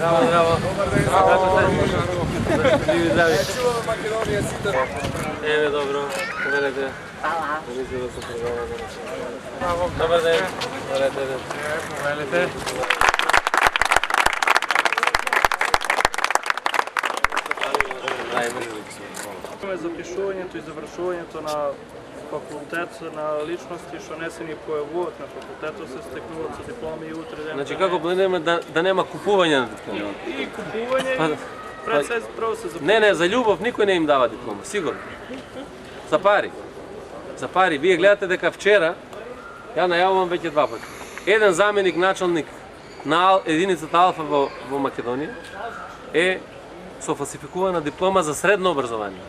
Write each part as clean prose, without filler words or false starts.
Браво, браво. Живи, здрави. Еве, добро. Добре. Добър ден. Добре ден. Повелите. За пишувањето и завршувањето на факултет на личности што не се ни појавуваат на факултетот се стекнуваат со дипломи и утре ден. Значи како планираме да нема купување на дипломи? И купување пред се прво се започва. Не, за љубов никој не им дава диплома, сигурно. За пари. За пари. Вие гледате дека вчера, ја најавувам веќе 2 пати, еден заменик началник на единицата Алфа во Македонија е со фалсификувана диплома за средно образование.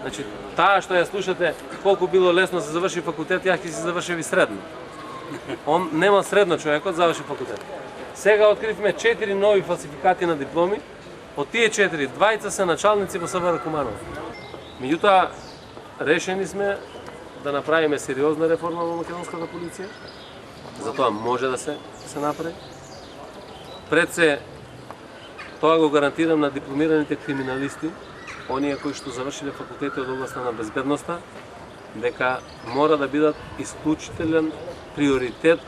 Значи, таа што ја слушате, колку било лесно да се заврши факултет, ја ќе се заврши и средно. Он нема средно човекот, заврши факултет. Сега откривме 4 нови фалсификати на дипломи, од тие 4, 2 се началници во СВР Куманово. Меѓутоа, решени сме да направиме сериозна реформа во македонската полиција, затоа може да се направи. Пред се, тоа го гарантирам на дипломираните криминалисти, оние кои што завршиле факултети од областа на безбедноста, дека мора да бидат исклучителен приоритет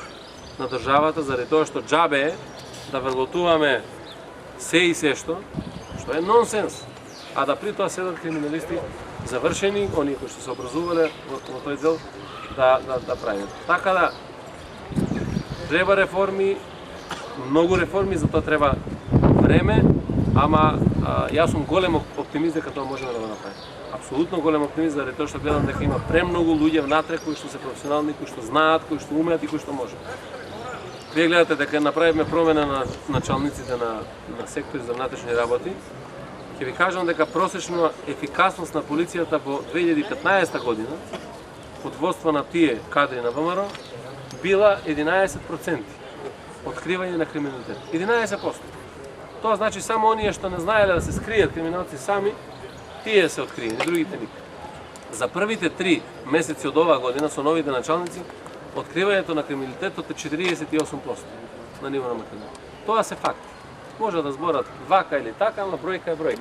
на државата, заради тоа што џабе е да вработуваме се и се што е нонсенс, а да при тоа седат криминалисти завршени, оние кои што се образувале во тој дел, да прават. Така да, треба реформи, многу реформи, затоа треба време, ама јас сум голем оптимист дека тоа можеме да го направиме. Апсолутно голем оптимист, заради тоа што гледам дека има премногу луѓе внатре кои што се професионални, кои што знаат, кои што умеат и кои што можат. Вие гледате дека направиме промена на началниците на сектори за внатрешни работи. Ќе ви кажам дека просечна ефикасност на полицијата во 2015 година, под водство на тие кадри на ВМРО, била 11% откривање на криминалитет. 11%. Тоа значи само оние што не знаеле да се скријат криминалци сами, тие се откриени, другите никако. За првите 3 месеци од оваа година со новите началници, откривањето на криминалитетот е 48% на ниво на Македонија. Тоа се факти. Може да зборат вака или така, ама бројка е бројка.